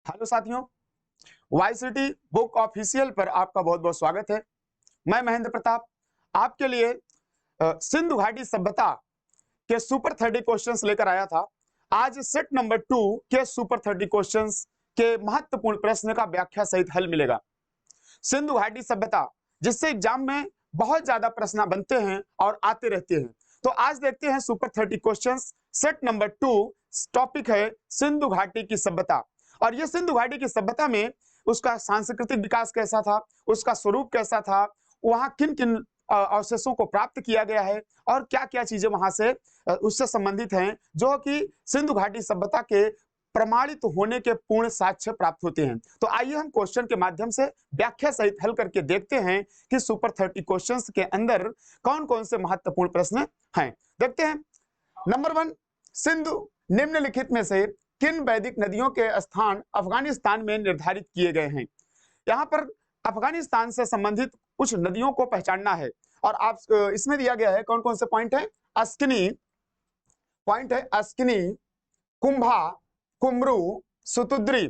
Hello साथियों, YCT book official पर आपका बहुत बहुत स्वागत है। मैं महेंद्र प्रताप आपके लिए सिंधु घाटी सभ्यता के सुपर 30 क्वेश्चंस लेकर आया था। आज सेट नंबर 2 के सुपर 30 क्वेश्चंस के महत्वपूर्ण प्रश्न का व्याख्या सहित हल मिलेगा। सिंधु घाटी सभ्यता, जिससे एग्जाम में बहुत ज्यादा प्रश्न बनते हैं और आते रहते हैं। तो आज देखते हैं super 30 questions. Set number 2 topic है सिंधु घाटी की सभ्यता। और ये सिंधु घाटी की सभ्यता में उसका सांस्कृतिक विकास कैसा था, उसका स्वरूप कैसा था, वहां किन किन अवशेषों को प्राप्त किया गया है और क्या क्या चीजें वहां से उससे संबंधित हैं, जो कि सिंधु घाटी सभ्यता के प्रमाणित होने के पूर्ण साक्ष्य प्राप्त होते हैं। तो आइए हम क्वेश्चन के माध्यम से व्याख्या सहित हल करके देखते हैं कि सुपर 30 क्वेश्चंस के अंदर कौन कौन से महत्वपूर्ण प्रश्न हैं। देखते हैं। नंबर 1, सिंधु निम्नलिखित में से किन वैदिक नदियों के स्थान अफगानिस्तान में निर्धारित किए गए हैं। यहाँ पर अफगानिस्तान से संबंधित कुछ नदियों को पहचानना है और आप इसमें दिया गया है कौन कौन से पॉइंट है। अस्किनी पॉइंट है, अस्किनी, कुंभा, कुमरू, सुतुद्री।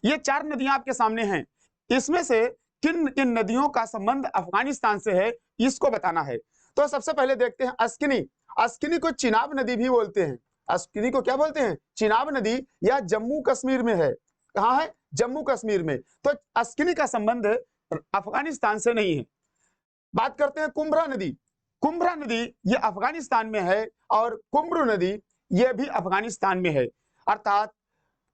ये 4 नदियां आपके सामने हैं। इसमें से किन किन नदियों का संबंध अफगानिस्तान से है, इसको बताना है। तो सबसे पहले देखते हैं अस्किनी। अस्किनी को चिनाब नदी भी बोलते हैं। अस्किनी को क्या बोलते हैं? चिनाब नदी, या जम्मू कश्मीर में है। कहाँ है? जम्मू कश्मीर में। तो अस्किनी का संबंध अफगानिस्तान से नहीं है। बात करते हैं कुंभरा नदी। कुंभरा नदी ये अफगानिस्तान में है और कुमरू नदी ये भी अफगानिस्तान में है। अर्थात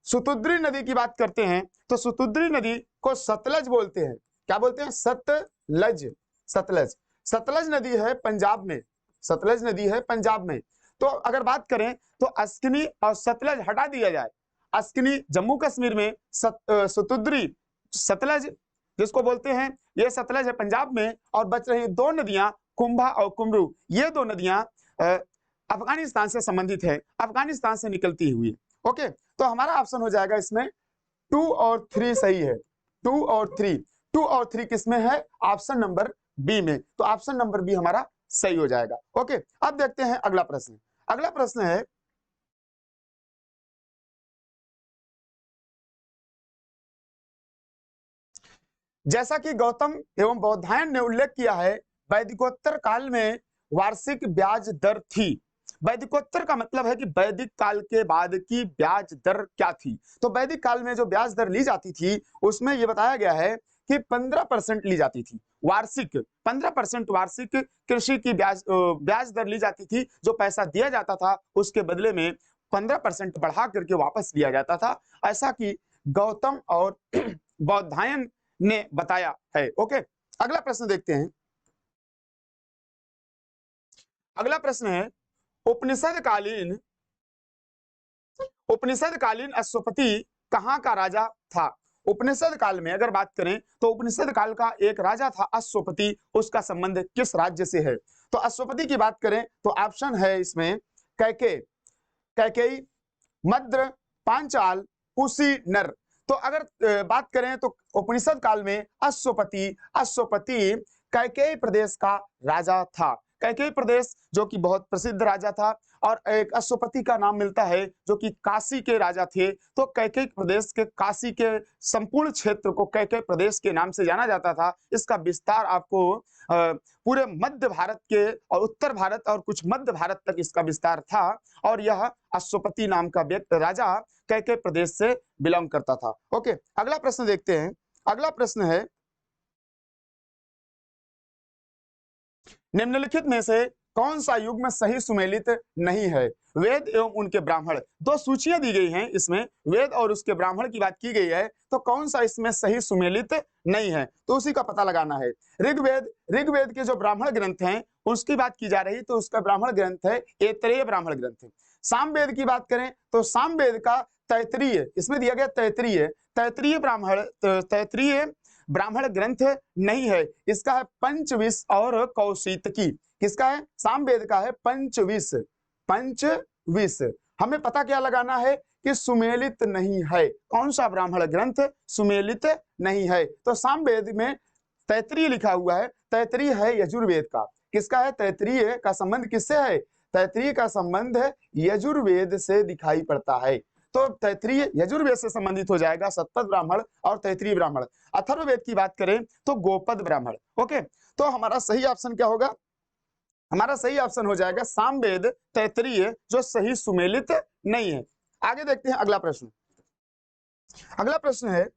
सुतुद्री नदी की बात करते हैं तो सुतुद्री नदी को सतलज बोलते हैं। क्या बोलते हैं? सतलज। सतलज सतलज नदी है पंजाब में। सतलज नदी है पंजाब में। तो अगर बात करें तो अस्किनी और सतलज हटा दिया जाए, अस्किनी जम्मू कश्मीर में, सुतुद्री सतलज जिसको बोलते हैं ये सतलज है पंजाब में, और बच रही 2 नदियां कुंभा और कुमरू। ये 2 नदियां अफगानिस्तान से संबंधित है, अफगानिस्तान से निकलती हुई। ओके, तो हमारा ऑप्शन हो जाएगा इसमें 2 और 3 सही है। 2 और 3, 2 और 3 किसमें है? ऑप्शन नंबर बी में। तो ऑप्शन नंबर बी हमारा सही हो जाएगा। ओके, अब देखते हैं अगला प्रश्न। अगला प्रश्न है, जैसा कि गौतम एवं बौधायन ने उल्लेख किया है, वैदिकोत्तर काल में वार्षिक ब्याज दर थी। वैदिकोत्तर का मतलब है कि वैदिक काल के बाद की ब्याज दर क्या थी। तो वैदिक काल में जो ब्याज दर ली जाती थी उसमें यह बताया गया है कि 15% ली जाती थी। वार्षिक 15% वार्षिक कृषि की ब्याज दर ली जाती थी। जो पैसा दिया जाता था उसके बदले में 15% बढ़ा करके वापस लिया जाता था, ऐसा कि गौतम और बौधायन ने बताया है। ओके, अगला प्रश्न देखते हैं। अगला प्रश्न है, उपनिषद कालीन अश्वपति कहाँ का राजा था। उपनिषद काल में अगर बात करें तो उपनिषद काल का एक राजा था अश्वपति, उसका संबंध किस राज्य से है। तो अश्वपति की बात करें तो ऑप्शन है इसमें कैके, कैकेयी, मद्र, पांचाल, उसी नर। तो अगर बात करें तो उपनिषद काल में अश्वपति कैकेयी प्रदेश का राजा था। कैकेयी प्रदेश जो कि बहुत प्रसिद्ध राजा था, और एक अश्वपति का नाम मिलता है जो कि काशी के राजा थे। तो कैकेयी प्रदेश के काशी के संपूर्ण क्षेत्र को कैकेयी प्रदेश के नाम से जाना जाता था। इसका विस्तार आपको पूरे मध्य भारत के और उत्तर भारत और कुछ मध्य भारत तक इसका विस्तार था, और यह अश्वपति नाम का व्यक्ति राजा कैकेयी प्रदेश से बिलोंग करता था। ओके, अगला प्रश्न देखते हैं। अगला प्रश्न है, निम्नलिखित में से कौन सा युग्म सही सुमेलित नहीं है। वेद एवं उनके ब्राह्मण, 2 सूचियां दी गई हैं इसमें, वेद और उसके ब्राह्मण की बात की गई है। तो कौन सा इसमें सही सुमेलित नहीं है, तो उसी का पता लगाना है। ऋग्वेद के जो ब्राह्मण ग्रंथ हैं उसकी बात की जा रही, तो उसका ब्राह्मण ग्रंथ है ऐतरेय ब्राह्मण ग्रंथ। सामवेद की बात करें तो सामवेद का तैतरीय, इसमें दिया गया तैतरीय ब्राह्मण ग्रंथ नहीं है। इसका है पंचविश और कौशितकी। किसका है? सामवेद का है पंचविश। हमें पता क्या लगाना है कि सुमेलित नहीं है। कौन सा ब्राह्मण ग्रंथ सुमेलित नहीं है? तो सामवेद में तैतरीय लिखा हुआ है। तैतरीय है यजुर्वेद का। किसका है? तैतरीय का संबंध किससे है? तैतरीय का संबंध यजुर्वेद से दिखाई पड़ता है। तो तैत्तिरीय यजुर्वेद से संबंधित हो जाएगा सतपथ ब्राह्मण और तैत्तिरीय ब्राह्मण। अथर्ववेद की बात करें तो गोपद ब्राह्मण। ओके, तो हमारा सही ऑप्शन क्या होगा? हमारा सही ऑप्शन हो जाएगा सामवेद तैत्तिरीय, जो सही सुमेलित नहीं है। आगे देखते हैं अगला प्रश्न। अगला प्रश्न है,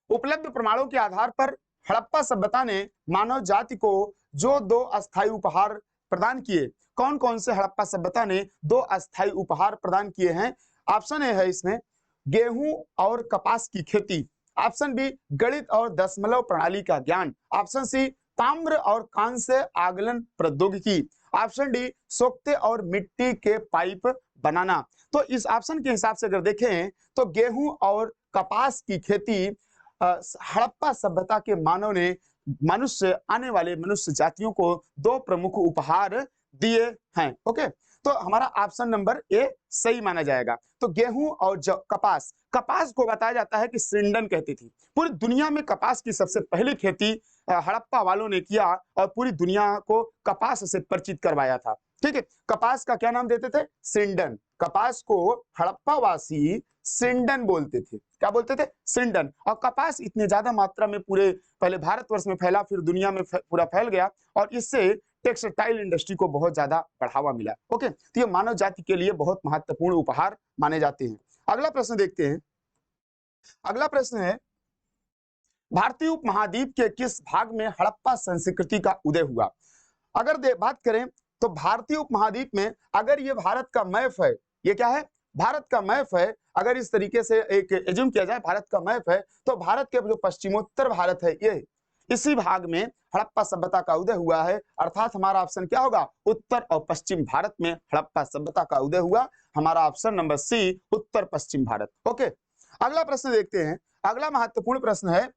उपलब्ध प्रमाणों के आधार पर हड़प्पा सभ्यता ने मानव जाति को जो 2 अस्थायी उपहार प्रदान किए, कौन कौन से हड़प्पा सभ्यता ने 2 अस्थायी उपहार प्रदान किए हैं? ऑप्शन ए है इसमें गेहूं और कपास की खेती, ऑप्शन बी गणित और दशमलव प्रणाली का ज्ञान, ऑप्शन सी ताम्र और कांस्य आगलन प्रौद्योगिकी, ऑप्शन डी सोख्ते और मिट्टी के पाइप बनाना। तो इस ऑप्शन के हिसाब से अगर देखें तो गेहूं और कपास की खेती हड़प्पा सभ्यता के मानव ने आने वाले मनुष्य जातियों को 2 प्रमुख उपहार दिए हैं। ओके, तो हमारा ऑप्शन नंबर ए सही माना जाएगा। तो गेहूं और कपास, कपास को बताया जाता है कि सिंडन कहती थी। पूरी दुनिया में कपास की सबसे पहली खेती हड़प्पा वालों ने किया और पूरी दुनिया को कपास से परिचित करवाया था। ठीक है, कपास का क्या नाम देते थे? सिंडन। कपास को हड़प्पा वासी सिंडन बोलते थे। क्या बोलते थे? सिंडन। और कपास इतने ज्यादा मात्रा में पूरे पहले भारतवर्ष में फैला, फिर दुनिया में पूरा फैल गया और इससे टेक्सटाइल इंडस्ट्री को बहुत ज्यादा बढ़ावा मिला। ओके, तो ये मानव जाति के लिए बहुत महत्वपूर्ण उपहार माने जाते हैं। अगला प्रश्न देखते हैं। अगला प्रश्न है, भारतीय उपमहाद्वीप के किस भाग में हड़प्पा संस्कृति का उदय हुआ? अगर बात करें तो भारतीय उपमहाद्वीप में, अगर ये भारत का मैप है, ये क्या है? भारत का मैप है। अगर इस तरीके से एक एज्यूम किया जाए भारत का मैप है, तो भारत के जो पश्चिमोत्तर भारत है, ये इसी भाग में हड़प्पा सभ्यता का उदय हुआ है। अर्थात हमारा ऑप्शन क्या होगा? उत्तर और पश्चिम भारत में हड़प्पा सभ्यता का उदय हुआ। हमारा ऑप्शन नंबर सी उत्तर पश्चिम भारत। ओके, अगला प्रश्न देखते हैं। अगला महत्वपूर्ण प्रश्न है,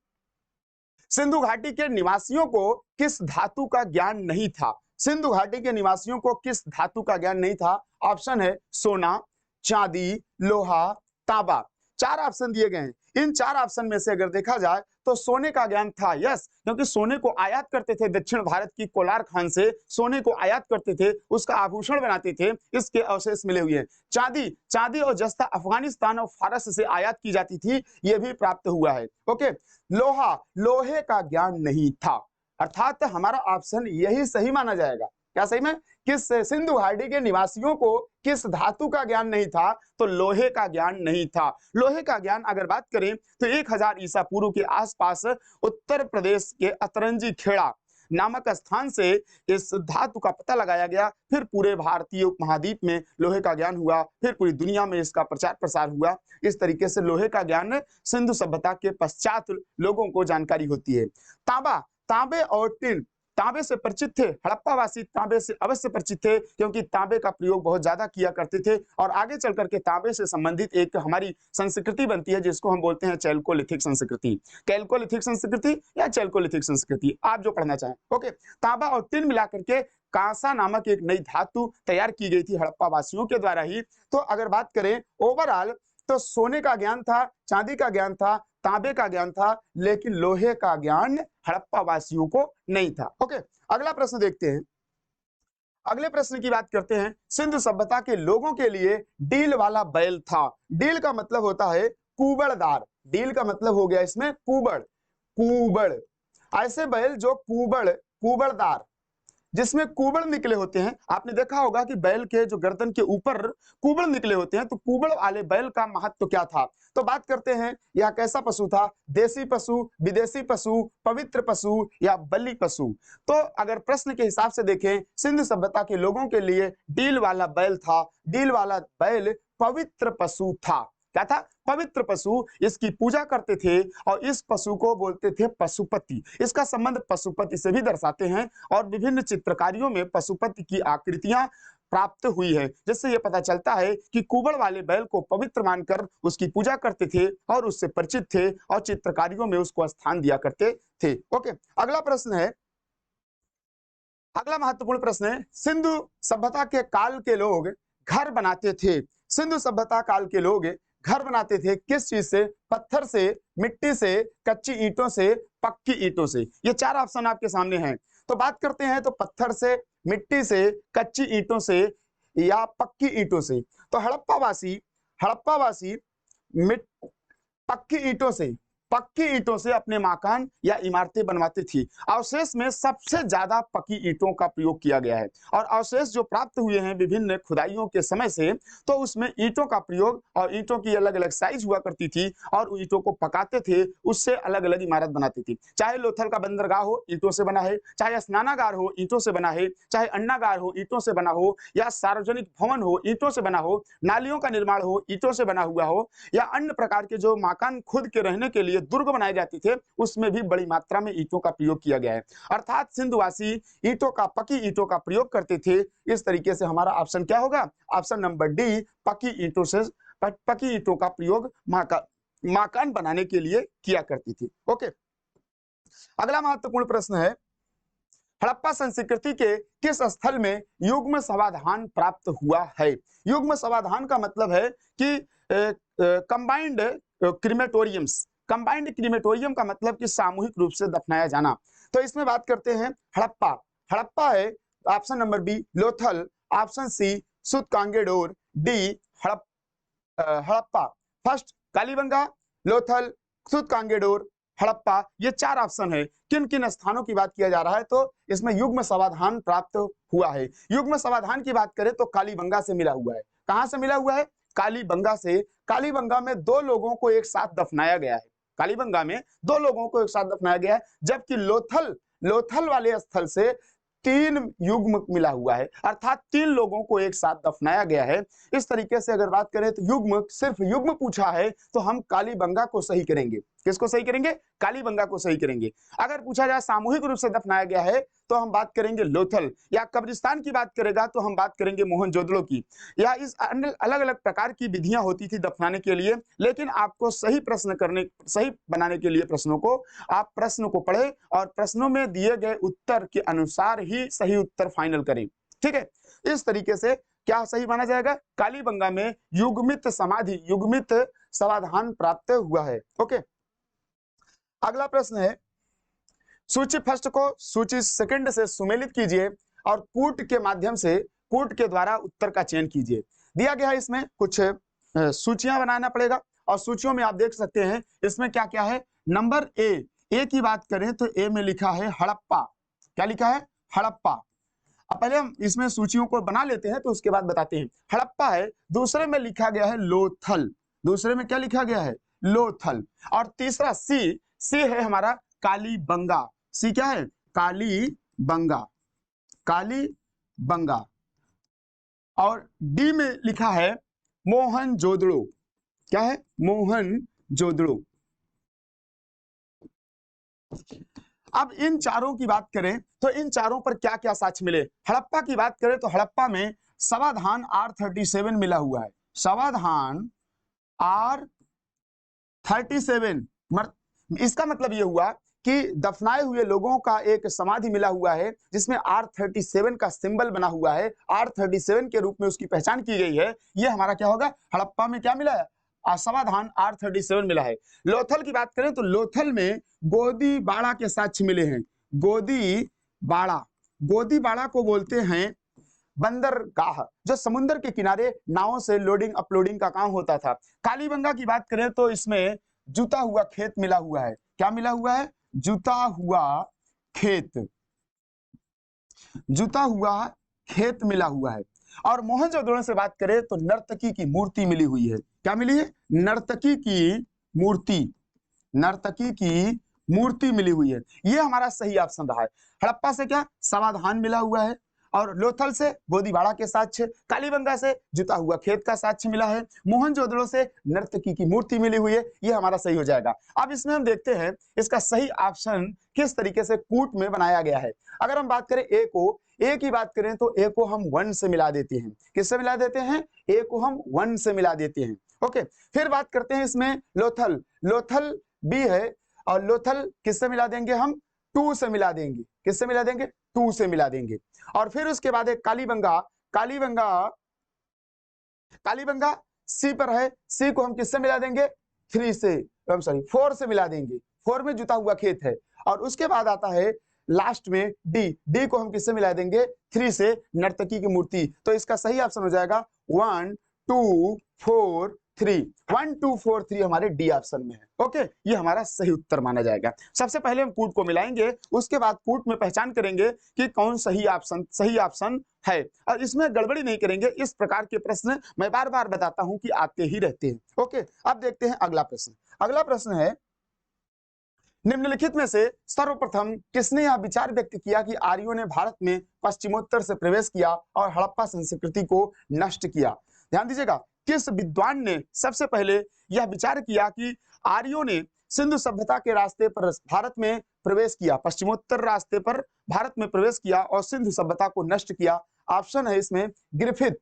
सिंधु घाटी के निवासियों को किस धातु का ज्ञान नहीं था? सिंधु घाटी के निवासियों को किस धातु का ज्ञान नहीं था? ऑप्शन है सोना, चांदी, लोहा, तांबा। 4 ऑप्शन दिए गए हैं। इन 4 ऑप्शन में से अगर देखा जाए तो सोने का ज्ञान था। यस, क्योंकि सोने को आयात करते थे दक्षिण भारत की कोलार खान से, सोने को आयात करते थे, उसका आभूषण बनाते थे, इसके अवशेष मिले हुए हैं। चांदी और जस्ता अफगानिस्तान और फारस से आयात की जाती थी, यह भी प्राप्त हुआ है। ओके, लोहे का ज्ञान नहीं था। अर्थात हमारा ऑप्शन यही सही माना जाएगा। क्या सही में? किस सिंधु घाटी के निवासियों को किस धातु का ज्ञान नहीं था? तो लोहे का ज्ञान नहीं था। लोहे का ज्ञान अगर बात करें तो 1000 ईसा पूर्व के आसपास उत्तर प्रदेश के अतरंजी खेड़ा नामक स्थान से इस धातु का पता लगाया गया। फिर पूरे भारतीय उपमहाद्वीप में लोहे का ज्ञान हुआ, फिर पूरी दुनिया में इसका प्रचार प्रसार हुआ। इस तरीके से लोहे का ज्ञान सिंधु सभ्यता के पश्चात लोगों को जानकारी होती है। तांबे और टिन, तांबे से परिचित थे हड़प्पा वासी, तांबे से अवश्य परिचित थे क्योंकि तांबे का प्रयोग बहुत ज्यादा किया करते थे। और आगे चल करके तांबे से संबंधित एक हमारी संस्कृति बनती है जिसको हम बोलते हैं चैल्कोलिथिक संस्कृति। कैल्कोलिथिक संस्कृति या चैल्कोलिथिक संस्कृति, आप जो पढ़ना चाहें। ओके, तांबा और टिन मिलाकर के कांसा नामक एक नई धातु तैयार की गई थी हड़प्पा वासियों के द्वारा ही। तो अगर बात करें ओवरऑल तो सोने का ज्ञान था, चांदी का ज्ञान था, तांबे का ज्ञान था, लेकिन लोहे का ज्ञान हड़प्पा वासियों को नहीं था। ओके, अगला प्रश्न देखते हैं। अगले प्रश्न की बात करते हैं। सिंधु सभ्यता के लोगों के लिए डील वाला बैल था। डील का मतलब होता है कुबड़दार। डील का मतलब हो गया इसमें कुबड़। ऐसे बैल जो कुबड़दार, जिसमें कुबड़ निकले होते हैं। आपने देखा होगा कि बैल के जो गर्दन के ऊपर कुबड़ निकले होते हैं, तो कुबड़ वाले बैल का महत्व क्या था? तो बात करते हैं यह कैसा पशु था? देसी पशु, विदेशी पशु, पवित्र पशु या बलि पशु? तो अगर प्रश्न के हिसाब से देखें, सिंधु सभ्यता के लोगों के लिए डील वाला बैल था। डील वाला बैल पवित्र पशु था। क्या था? पवित्र पशु। इसकी पूजा करते थे और इस पशु को बोलते थे पशुपति। इसका संबंध पशुपति से भी दर्शाते हैं और विभिन्न चित्रकारियों में पशुपति की आकृतियां प्राप्त हुई है, जिससे यह पता चलता है कि कुबड़ वाले बैल को पवित्र मानकर उसकी पूजा करते थे और उससे परिचित थे और चित्रकारियों में उसको स्थान दिया करते थे। ओके, अगला प्रश्न है। अगला महत्वपूर्ण प्रश्न है, सिंधु सभ्यता के काल के लोग घर बनाते थे। सिंधु सभ्यता काल के लोग घर बनाते थे किस चीज से? पत्थर से, मिट्टी से, कच्ची ईंटों से, पक्की ईंटों से। ये 4 ऑप्शन आपके सामने हैं। तो बात करते हैं तो पत्थर से, मिट्टी से, कच्ची ईंटों से या पक्की ईंटों से। तो हड़प्पा वासी हड़प्पावासी पक्की ईंटों से अपने मकान या इमारतें बनवाती थी। अवशेष में सबसे ज्यादा पक्की ईंटों का प्रयोग किया गया है और अवशेष जो प्राप्त हुए हैं विभिन्न खुदाइयों के समय से, तो उसमें ईंटों का प्रयोग, और ईंटों की अलग अलग साइज हुआ करती थी और ईंटों को पकाते थे, उससे अलग अलग इमारत बनाती थी। चाहे लोथल का बंदरगाह हो, ईंटों से बना है, चाहे स्नानागार हो, ईंटों से बना है, चाहे अन्नागार हो, ईंटों से बना हो, या सार्वजनिक भवन हो, ईंटों से बना हो, नालियों का निर्माण हो, ईंटों से बना हुआ हो, या अन्य प्रकार के जो मकान खुद के रहने के लिए दुर्ग बनाए जाते थे, उसमें भी बड़ी मात्रा में ईंटों का प्रयोग किया गया है। अर्थात सिंधुवासी पक्की ईंटों का प्रयोग करते थे। इस तरीके से हमारा ऑप्शन क्या होगा? ऑप्शन नंबर डी, पक्की ईंटों का प्रयोग मकान बनाने के लिए किया करती थी। ओके, अगला महत्वपूर्ण प्रश्न है, हड़प्पा संस्कृति के किस स्थल में युग्म समाधान प्राप्त हुआ है? युग्म समाधान का मतलब है कि कंबाइंड क्रीमेटोरियम्स। कंबाइंड क्रीमेटोरियम का मतलब कि सामूहिक रूप से दफनाया जाना। तो इसमें बात करते हैं हड़प्पा है option number B Lothal, option C Sutkagendor, D Harappa. First Kalibangan, Lothal, Sutkagendor, Harappa, ये चार ऑप्शन है। किन किन स्थानों की बात किया जा रहा है? तो इसमें युग्म समाधान प्राप्त हुआ है। युग्म समाधान की बात करें तो कालीबंगा से मिला हुआ है। कहां से मिला हुआ है? कालीबंगा से। कालीबंगा में दो लोगों को एक साथ दफनाया गया है। कालीबंगा में दो लोगों को एक साथ दफनाया गया है, जबकि लोथल वाले स्थल से 3 युग्म मिला हुआ है, अर्थात 3 लोगों को एक साथ दफनाया गया है। इस तरीके से अगर बात करें तो सिर्फ युग्म पूछा है तो हम कालीबंगा को सही करेंगे। किसको सही करेंगे? कालीबंगा को सही करेंगे। अगर पूछा जाए सामूहिक रूप से दफनाया गया है तो हम बात करेंगे लोथल, या कब्रिस्तान की बात करेगा तो हम बात करेंगे मोहनजोदड़ो की, या इस अलग अलग प्रकार की विधियां होती थी दफनाने के लिए। लेकिन आपको सही बनाने के लिए प्रश्नों को आप प्रश्न को पढ़े और प्रश्नों में दिए गए उत्तर के अनुसार ही सही उत्तर फाइनल करें। ठीक है, इस तरीके से क्या सही माना जाएगा? कालीबंगा में युग्मित समाधान प्राप्त हुआ है। ओके, अगला प्रश्न है, सूची फर्स्ट को सूची सेकंड से सुमेलित कीजिए और कूट के द्वारा उत्तर का चयन कीजिए। दिया गया है इसमें कुछ सूचियां बनाना पड़ेगा और सूचियों में आप देख सकते हैं इसमें क्या क्या है। नंबर ए की बात करें तो ए में लिखा है हड़प्पा। क्या लिखा है? हड़प्पा। अब पहले हम इसमें सूचियों को बना लेते हैं तो उसके बाद बताते हैं। हड़प्पा है, दूसरे में लिखा गया है लोथल। दूसरे में क्या लिखा गया है? लोथल। और तीसरा सी है हमारा कालीबंगा। सी क्या है? कालीबंगा। और डी में लिखा है मोहनजोदड़ो। क्या है? मोहनजोदड़ो। अब इन चारों की बात करें तो इन चारों पर क्या क्या साक्ष्य मिले। हड़प्पा की बात करें तो हड़प्पा में समाधान R37 मिला हुआ है। समाधान R37, इसका मतलब यह हुआ कि दफनाए हुए लोगों का एक समाधि मिला हुआ है जिसमें R37 का सिंबल बना हुआ है। R37 के रूप में उसकी पहचान की गई है। यह हमारा क्या होगा? हड़प्पा में क्या मिला है? समाधान R37 मिला है। लोथल की बात करें तो लोथल में गोदीबाड़ा के साक्ष्य मिले हैं। गोदीबाड़ा को बोलते हैं बंदरगाह, जो समुद्र के किनारे नावों से लोडिंग अपलोडिंग का काम होता था। कालीबंगा की बात करें तो इसमें जुता हुआ खेत मिला हुआ है। क्या मिला हुआ है? जुता हुआ खेत मिला हुआ है। और मोहनजोदड़ो से बात करें तो नर्तकी की मूर्ति मिली हुई है। क्या मिली है? नर्तकी की मूर्ति मिली हुई है। यह हमारा सही ऑप्शन रहा है। हड़प्पा से क्या? समाधान मिला हुआ है, और लोथल से गोदीबाड़ा के साक्ष्य, कालीबंगा से जुता हुआ खेत का साक्ष्य मिला है, मोहनजोदड़ो से नर्तकी की मूर्ति मिली हुई है। यह हमारा सही हो जाएगा। अब इसमें हम देखते हैं इसका सही ऑप्शन किस तरीके से कूट में बनाया गया है। अगर हम बात करें ए की बात करें तो ए को हम 1 से मिला देते हैं। किससे मिला देते हैं? ए को हम 1 से मिला देते हैं। ओके, फिर बात करते हैं इसमें लोथल बी है, और लोथल किससे मिला देंगे? हम 2 से मिला देंगे। किससे मिला देंगे? 2 से मिला देंगे। और फिर उसके बाद है कालीबंगा सी पर है। सी को हम किससे मिला देंगे? 4 से मिला देंगे। 4 में जुता हुआ खेत है। और उसके बाद आता है लास्ट में डी को हम किससे मिला देंगे? 3 से नर्तकी की मूर्ति। तो इसका सही ऑप्शन हो जाएगा 1 2 4 3, 1 2 4 3 हमारे डी ऑप्शन में है। ओके, ये हमारा सही उत्तर माना जाएगा। सबसे पहले हम कूट को मिलाएंगे, उसके बाद कूट में पहचान करेंगे कि कौन सही ऑप्शन है, और इसमें गड़बड़ी नहीं करेंगे। इस प्रकार के प्रश्न मैं बार बार बताता हूं कि आते ही रहते हैं। ओके, अब देखते हैं अगला प्रश्न। अगला प्रश्न है, निम्नलिखित में से सर्वप्रथम किसने यह विचार व्यक्त किया कि आर्यों ने भारत में पश्चिमोत्तर से प्रवेश किया और हड़प्पा संस्कृति को नष्ट किया? ध्यान दीजिएगा, किस विद्वान ने सबसे पहले यह विचार किया कि आर्यों ने सिंधु सभ्यता के रास्ते पर भारत में प्रवेश किया, पश्चिमोत्तर रास्ते पर भारत में प्रवेश किया और सिंधु सभ्यता को नष्ट किया? ऑप्शन है इसमें Griffith,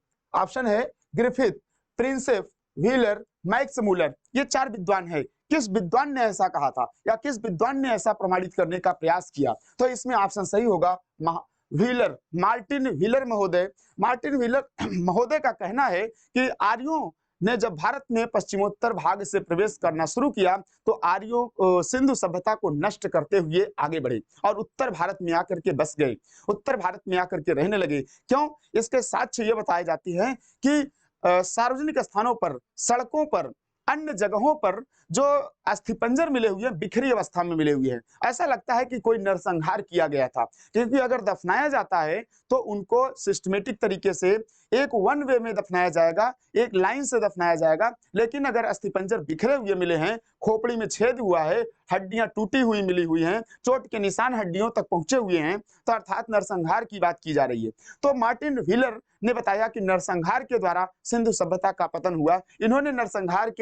Prinsep, wheeler, Max Muller. ये 4 विद्वान है। किस विद्वान ने ऐसा कहा था या किस विद्वान ने ऐसा प्रमाणित करने का प्रयास किया? तो इसमें ऑप्शन सही होगा व्हीलर, मार्टिन व्हीलर महोदय। मार्टिन व्हीलर महोदय का कहना है कि आर्यों ने जब भारत में पश्चिमोत्तर भाग से प्रवेश करना शुरू किया तो आर्यों सिंधु सभ्यता को नष्ट करते हुए आगे बढ़े और उत्तर भारत में आकर के बस गए, उत्तर भारत में आकर के रहने लगे। क्यों? इसके साक्ष्य ये बताए जाती है कि सार्वजनिक स्थानों पर, सड़कों पर, अन्य जगहों पर जो अस्थिपंजर मिले हुए हैं, बिखरी अवस्था में मिले हुए हैं। ऐसा लगता है कि कोई नरसंहार किया गया था, क्योंकि अगर दफनाया जाता है तो उनको सिस्टमेटिक तरीके से एक वन वे में दफनाया जाएगा, एक लाइन से दफनाया जाएगा। लेकिन अगर अस्थिपंजर बिखरे हुए मिले हैं, खोपड़ी में छेद हुआ है, हड्डियां टूटी हुई मिली हुई हैं, चोट के निशान हड्डियों तक पहुंचे हुए हैं, तो अर्थात नरसंहार की बात की जा रही है। तो मार्टिन व्हीलर ने बताया कि नरसंहार के द्वारा सिंधु सभ्यता का पतन हुआ। इन्होंने नरसंहार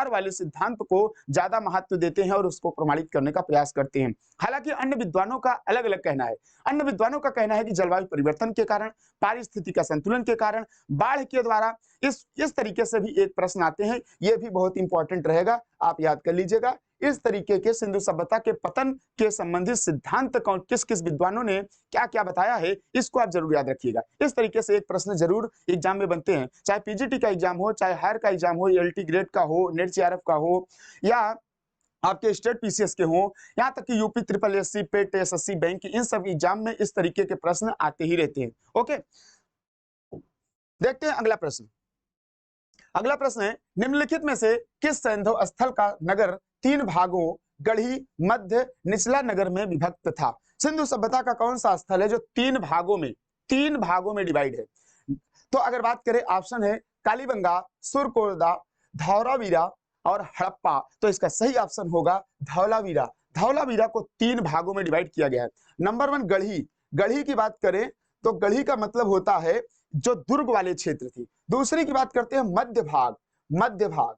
वाले सिद्धांत को ज्यादा महत्व देते हैं और उसको प्रमाणित करने का प्रयास करते हैं। हालांकि अन्य विद्वानों का अलग अलग कहना है। अन्य विद्वानों का कहना है कि जलवायु परिवर्तन के कारण, पारिस्थितिक संतुलन के कारण, बाढ़ के द्वारा, इस तरीके से भी एक प्रश्न आते हैं। यह भी बहुत इंपॉर्टेंट रहेगा, आप याद कर लीजिएगा। इस तरीके के सिंधु सभ्यता के पतन के संबंधित सिद्धांत किस किस विद्वानों ने क्या क्या बताया है, इसको आप जरूर याद रखिएगा। इस तरीके से एक प्रश्न जरूर एग्जाम में बनते हैं, चाहे पीजीटी का एग्जाम हो, चाहे हायर का एग्जाम हो, एलटी ग्रेड का हो, नेट जेआरएफ का हो, या आपके स्टेट पीसीएस के हो, यहाँ तक कि यूपी ट्रिपल एससी, पेट, एसएससी, बैंक, इन सब एग्जाम में इस तरीके के प्रश्न आते ही रहते हैं। ओके, देखते हैं अगला प्रश्न। अगला प्रश्न है, निम्नलिखित में से किस सैंधव स्थल का नगर 3 भागों गढ़ी, मध्य, निचला नगर में विभक्त था? सिंधु सभ्यता का कौन सा स्थल है जो 3 भागों में डिवाइड है? तो अगर बात करें, ऑप्शन है कालीबंगा, सुरकोरदा, धौलावीरा और हड़प्पा। तो इसका सही ऑप्शन होगा धौलावीरा। धौलावीरा को 3 भागों में डिवाइड किया गया है। नंबर 1 गढ़ी की बात करें तो गढ़ी का मतलब होता है जो दुर्ग वाले क्षेत्र थी। दूसरी की बात करते हैं मध्य भाग,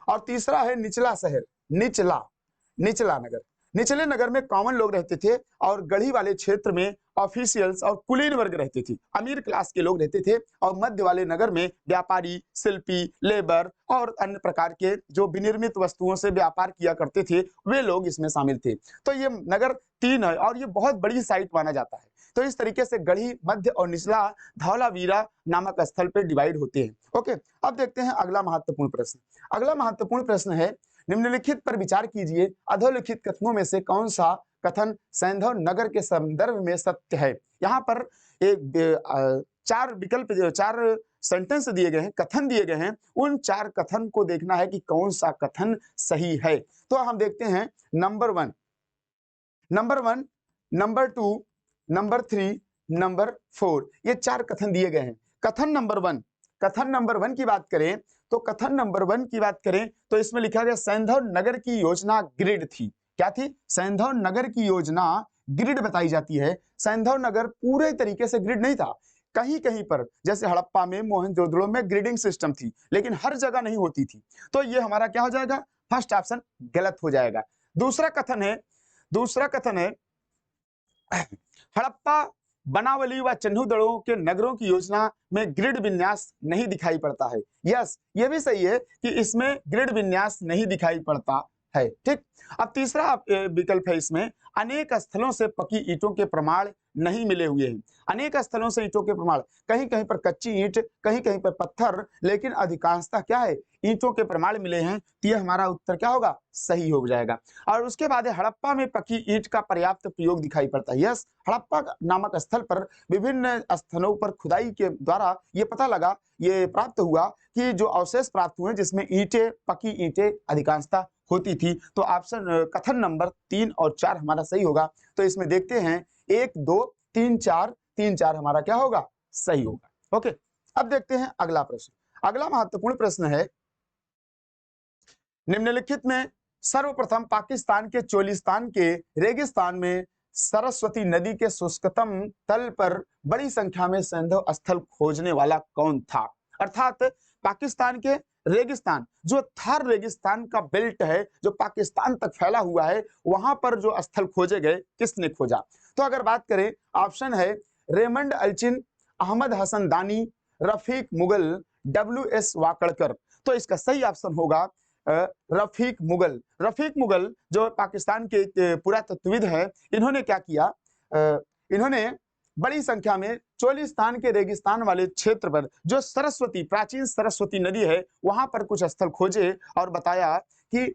और तीसरा है निचला शहर, निचला नगर। निचले नगर में कॉमन लोग रहते थे और गढ़ी वाले क्षेत्र में ऑफिशियल्स और कुलीन वर्ग रहते थे, अमीर क्लास के लोग रहते थे। और मध्य वाले नगर में व्यापारी, शिल्पी, लेबर और अन्य प्रकार के जो विनिर्मित वस्तुओं से व्यापार किया करते थे, वे लोग इसमें शामिल थे। तो ये नगर 3 है और ये बहुत बड़ी साइट माना जाता है। तो इस तरीके से गढ़ी, मध्य और निचला धौलावीरा नामक स्थल पर डिवाइड होते हैं। ओके, अब देखते हैं अगला महत्वपूर्ण प्रश्न। अगला महत्वपूर्ण प्रश्न है, निम्नलिखित पर विचार कीजिए, अधोलिखित कथनों में से कौन सा कथन सैंधव नगर के संदर्भ में सत्य है? यहाँ पर एक 4 सेंटेंस दिए गए हैं, कथन दिए गए हैं। उन 4 कथन को देखना है कि कौन सा कथन सही है। तो हम देखते हैं नंबर 1, नंबर 2, नंबर 3, नंबर 4, ये 4 कथन दिए गए हैं। कथन नंबर 1 की बात करें तो कथन नंबर 1 की बात करें तो इसमें लिखा गया सैंधव नगर की योजना ग्रिड थी। क्या थी? सैंधव नगर की योजना ग्रिड बताई जाती है। सैंधव नगर पूरे तरीके से ग्रिड नहीं था। कहीं कहीं पर जैसे हड़प्पा में, मोहनजोदड़ो में ग्रिडिंग सिस्टम थी, लेकिन हर जगह नहीं होती थी। तो ये हमारा क्या हो जाएगा? फर्स्ट ऑप्शन गलत हो जाएगा। दूसरा कथन है हड़प्पा, बनावली व चन्हूदड़ों के नगरों की योजना में ग्रिड विन्यास नहीं दिखाई पड़ता है। यस, ये भी सही है कि इसमें ग्रिड विन्यास नहीं दिखाई पड़ता है। ठीक, अब तीसरा विकल्प है इसमें, अनेक स्थलों से पकी ईंटों के प्रमाण नहीं मिले हुए हैं। अनेक स्थलों से ईंटों के प्रमाण, कहीं कहीं पर कच्ची ईंट, कहीं कहीं पर पत्थर, लेकिन अधिकांशतः क्या है? ईंटों के प्रमाण मिले हैं, तो ये हमारा उत्तर क्या होगा, सही हो जाएगा। और उसके बाद हड़प्पा में पकी ईंट का पर्याप्त प्रयोग दिखाई पड़ता है। यस, हड़प्पा नामक स्थल पर विभिन्न स्थलों पर खुदाई के द्वारा ये पता लगा, ये प्राप्त हुआ कि जो अवशेष प्राप्त हुए जिसमें ईंटें, पकी ईंटें अधिकांशतः होती थी। तो ऑप्शन कथन नंबर 3 और 4 हमारा सही होगा। तो इसमें देखते हैं 1 2 3 4, 3 4 हमारा क्या होगा, सही होगा। ओके, अब देखते हैं अगला प्रश्न। अगला महत्वपूर्ण प्रश्न है, निम्नलिखित में सर्वप्रथम पाकिस्तान के चोलिस्तान के रेगिस्तान में सरस्वती नदी के शुष्कतम तल पर बड़ी संख्या में सैंधव स्थल खोजने वाला कौन था। अर्थात पाकिस्तान के रेगिस्तान, जो थार रेगिस्तान का बेल्ट है जो पाकिस्तान तक फैला हुआ है, वहां पर जो स्थल खोजे गए, किसने खोजा। तो अगर बात करें, ऑप्शन है रेमंड अल्चिन, अहमद हसन दानी, रफीक मुगल, WS वाकड़कर। तो इसका सही ऑप्शन होगा रफीक मुगल। रफीक मुगल जो पाकिस्तान के पुरातत्वविद हैं, इन्होंने क्या किया, इन्होंने बड़ी संख्या में चोलिस्तान के रेगिस्तान वाले क्षेत्र पर जो सरस्वती, प्राचीन सरस्वती नदी है, वहां पर कुछ स्थल खोजे और बताया कि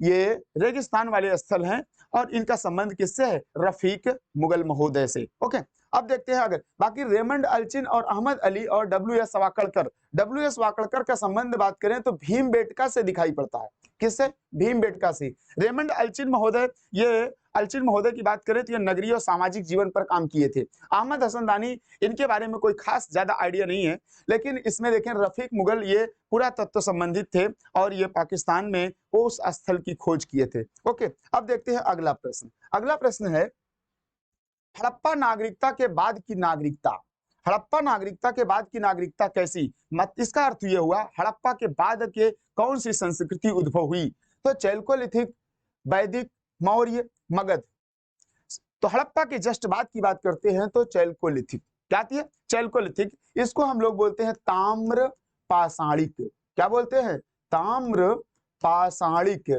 ये रेगिस्तान वाले स्थल हैं और इनका संबंध किससे है, रफीक मुगल महोदय से। ओके, अब देखते हैं अगर बाकी रेमंड अल्चिन और अहमद अली और WS वाकड़कर, WS वाकड़कर का संबंध बात करें तो भीमबेटका से दिखाई पड़ता है। किससे, भीमबेटका से। रेमंड अल्चिन महोदय, ये अल्चिन महोदय की बात करें तो ये नगरीय और सामाजिक जीवन पर काम किए थे। अहमद हसन दानी, इनके बारे में कोई खास ज्यादा आइडिया नहीं है, लेकिन इसमें देखें रफीक मुगल ये पुरातत्व संबंधित थे और ये पाकिस्तान में उस स्थल की खोज किए थे। ओके, अब देखते हैं अगला प्रश्न। अगला प्रश्न है, हड़प्पा नागरिकता के बाद की नागरिकता, हड़प्पा नागरिकता के बाद की नागरिकता कैसी, मत इसका अर्थ यह हुआ हड़प्पा के बाद के कौन सी संस्कृति उद्भव हुई। तो चैल्कोलिथिक, वैदिक, मौर्य, मगध। तो हड़प्पा के जस्ट बाद की बात करते हैं तो चैल्कोलिथिक। क्या आती है, चैल्कोलिथिक। इसको हम लोग बोलते हैं ताम्र पाषाणिक। क्या बोलते हैं, ताम्र पाषाणिक,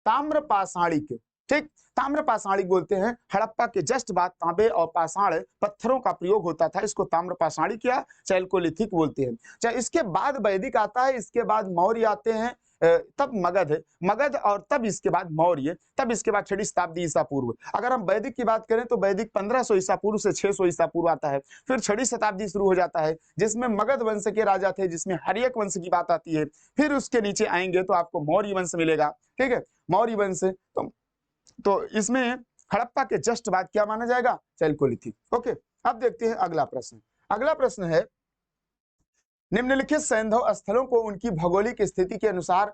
ताम्र पाषाणिक। ठीक, ताम्र पाषाणिक बोलते हैं। हड़प्पा के जस्ट बाद तांबे और पाषाण पत्थरों का प्रयोग होता था, इसको ताम्र पाषाणिक या चैल्कोलिथिक बोलते हैं। चाहे इसके बाद वैदिक आता है, इसके बाद मौर्य आते हैं, तब मगध और तब इसके बाद मौर्य, तब इसके बाद 6वीं शताब्दी ईसा पूर्व। अगर हम वैदिक की बात करें तो वैदिक 1500 ईसा पूर्व से 600 ईसा पूर्व आता है। फिर 6वीं शताब्दी शुरू हो जाता है जिसमें मगध वंश के राजा थे, जिसमें हर्यक वंश की बात आती है। फिर उसके नीचे आएंगे तो आपको मौर्य वंश मिलेगा। ठीक है, मौर्य वंश। तो इसमें हड़प्पा के जस्ट बाद क्या माना जाएगा, चैल्कोलिथिक। ओके, अब देखते हैं अगला प्रश्न। अगला प्रश्न है, निम्नलिखित सैंधव स्थलों को उनकी भौगोलिक स्थिति के अनुसार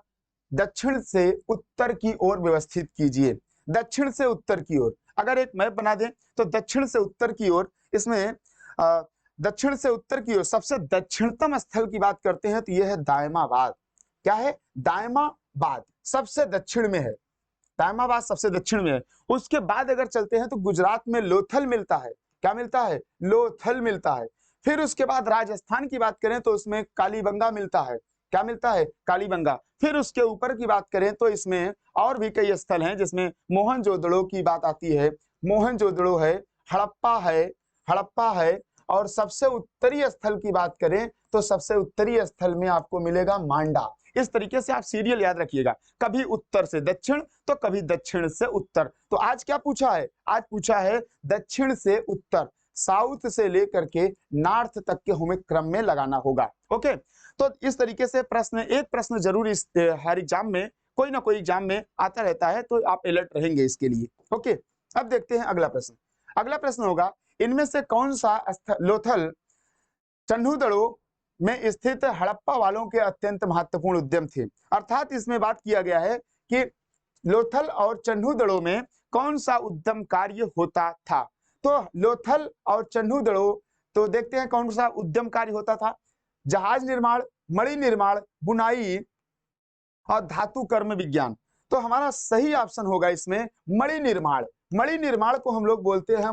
दक्षिण से उत्तर की ओर व्यवस्थित कीजिए। दक्षिण से उत्तर की ओर, अगर एक मैप बना दें तो दक्षिण से उत्तर की ओर, इसमें दक्षिण से उत्तर की ओर सबसे दक्षिणतम स्थल की बात करते हैं तो यह है दायमाबाद। क्या है, दायमाबाद सबसे दक्षिण में है, दायमाबाद सबसे दक्षिण में है। उसके बाद अगर चलते हैं तो गुजरात में लोथल मिलता है। क्या मिलता है, लोथल मिलता है। फिर उसके बाद राजस्थान की बात करें तो उसमें कालीबंगा मिलता है। क्या मिलता है, कालीबंगा। फिर उसके ऊपर की बात करें तो इसमें और भी कई स्थल हैं, जिसमें मोहनजोदड़ो की बात आती है, मोहनजोदड़ो है, हड़प्पा है। और सबसे उत्तरी स्थल की बात करें तो सबसे उत्तरी स्थल में आपको मिलेगा मांडा। इस तरीके से आप सीरियल याद रखिएगा, कभी उत्तर से दक्षिण तो कभी दक्षिण से उत्तर। तो आज क्या पूछा है, आज पूछा है दक्षिण से उत्तर, साउथ से लेकर के नॉर्थ तक के हमें क्रम में लगाना होगा। ओके, तो इस तरीके से प्रश्न, एक प्रश्न जरूर इस हर एग्जाम में, कोई ना कोई एग्जाम में आता रहता है, तो आप अलर्ट रहेंगे इसके लिए। ओके, अब देखते हैं अगला प्रश्न। अगला प्रश्न होगा, इनमें से कौन सा लोथल चन्हुदड़ो में स्थित हड़प्पा वालों के अत्यंत महत्वपूर्ण उद्यम थे। अर्थात इसमें बात किया गया है कि लोथल और चन्हुदड़ो में कौन सा उद्यम कार्य होता था। तो लोथल और चन्हुदड़ो, तो देखते हैं कौन सा उद्यम कार्य होता था। जहाज निर्माण, मणि निर्माण, बुनाई और धातु कर्म विज्ञान। तो हमारा सही ऑप्शन होगा इसमें मणि निर्माण। मणि निर्माण को हम लोग बोलते हैं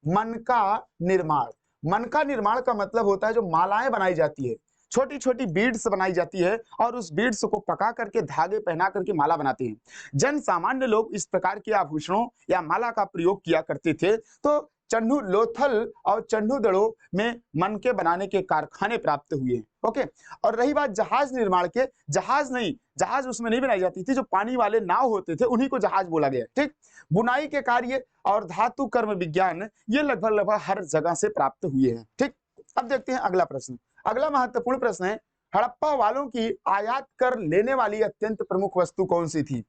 मनका निर्माण। मनका निर्माण का मतलब होता है जो मालाएं बनाई जाती है, छोटी छोटी बीड्स बनाई जाती है और उस बीड्स को पका करके धागे पहना करके माला बनाते हैं। जन सामान्य लोग इस प्रकार के आभूषणों या माला का प्रयोग किया करते थे। तो चन्हू लोथल और चन्हूदड़ो में मनके बनाने के कारखाने प्राप्त हुए हैं। ओके, और रही बात जहाज निर्माण के, जहाज नहीं, जहाज उसमें नहीं बनाई जाती थी, जो पानी वाले नाव होते थे उन्हीं को जहाज बोला गया। ठीक, बुनाई के कार्य और धातु कर्म विज्ञान ये लगभग हर जगह से प्राप्त हुए हैं। ठीक, अब देखते हैं अगला प्रश्न। अगला महत्वपूर्ण प्रश्न है, हड़प्पा वालों की आयात कर लेने वाली अत्यंत प्रमुख वस्तु कौन सी थी?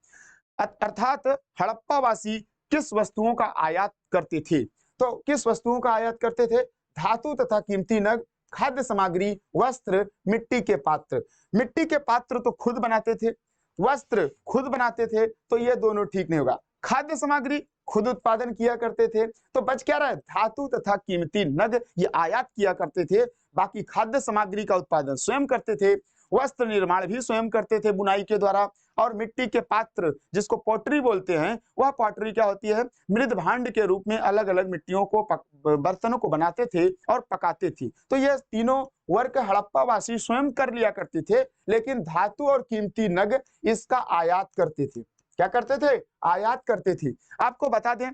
अर्थात हड़प्पा वासी किस वस्तुओं का आयात करते थे? तो किस वस्तुओं का आयात करते थे? धातु तथा कीमती नग, खाद्य सामग्री, वस्त्र, मिट्टी के पात्र। मिट्टी के पात्र तो खुद बनाते थे, वस्त्र खुद बनाते थे, तो ये दोनों ठीक नहीं होगा। खाद्य सामग्री खुद उत्पादन किया करते थे, तो बच क्या रहा है? धातु तथा कीमती नग ये आयात किया करते थे, बाकी खाद्य सामग्री का उत्पादन स्वयं करते थे, वस्त्र निर्माण भी स्वयं करते थे बुनाई के द्वारा, और मिट्टी के पात्र जिसको पॉटरी बोलते हैं, वह पॉटरी क्या होती है? मृद भांड के रूप में अलग अलग मिट्टियों को बर्तनों को बनाते थे और पकाते थे। तो ये तीनों वर्ग हड़प्पा वासी स्वयं कर लिया करते थे, लेकिन धातु और कीमती नग इसका आयात करते थे। क्या करते थे? आयात करते थे। आपको बता दें,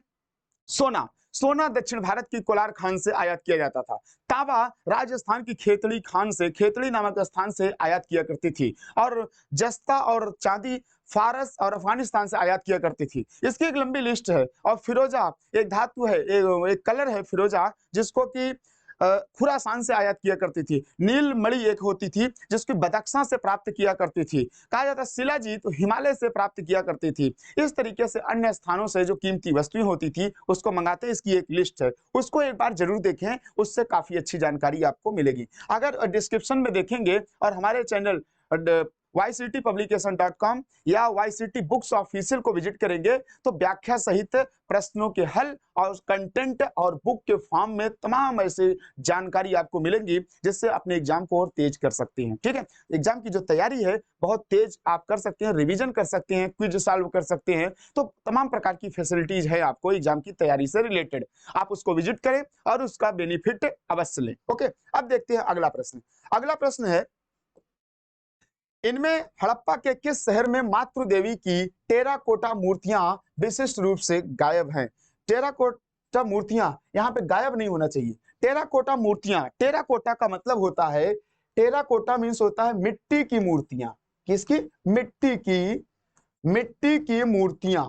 सोना, सोना दक्षिण भारत की कोलार खान से आयात किया जाता था। तांबा राजस्थान की खेतड़ी खान से, खेतड़ी नामक स्थान से आयात किया करती थी, और जस्ता और चांदी फारस और अफगानिस्तान से आयात किया करती थी। इसकी एक लंबी लिस्ट है। और फिरोजा एक धातु है, एक कलर है फिरोजा, जिसको कि खुरासान से आयात किया करती थी। नील मणि एक होती थी जिसकी बदख्शां से प्राप्त किया करती थी। कहा जाता है शिलाजीत तो हिमालय से प्राप्त किया करती थी। इस तरीके से अन्य स्थानों से जो कीमती वस्तुएं होती थी उसको मंगाते, इसकी एक लिस्ट है, उसको एक बार जरूर देखें, उससे काफी अच्छी जानकारी आपको मिलेगी। अगर डिस्क्रिप्शन में देखेंगे और हमारे चैनल yctpublication.com या YCT बुक्स ऑफिशियल को विजिट करेंगे तो व्याख्या सहित प्रश्नों के हल और कंटेंट और बुक के फॉर्म में तमाम ऐसे जानकारी आपको मिलेंगी, जिससे अपने एग्जाम को और तेज कर सकते हैं। ठीक है, एग्जाम की जो तैयारी है बहुत तेज आप कर सकते हैं, रिवीजन कर सकते हैं, क्विज सॉल्व कर सकते हैं, तो तमाम प्रकार की फैसिलिटीज है आपको एग्जाम की तैयारी से रिलेटेड। आप उसको विजिट करें और उसका बेनिफिट अवश्य लें। ओके, अब देखते हैं अगला प्रश्न। अगला प्रश्न है, इनमें हड़प्पा के किस शहर में मातृ देवी की टेराकोटा मूर्तियां विशिष्ट रूप से गायब हैं? टेराकोटा मूर्तियां यहाँ पे गायब नहीं होना चाहिए। टेराकोटा मूर्तियां, टेराकोटा का मतलब होता है, टेराकोटा मीन्स होता है मिट्टी की मूर्तियां। किसकी? मिट्टी की मूर्तियां।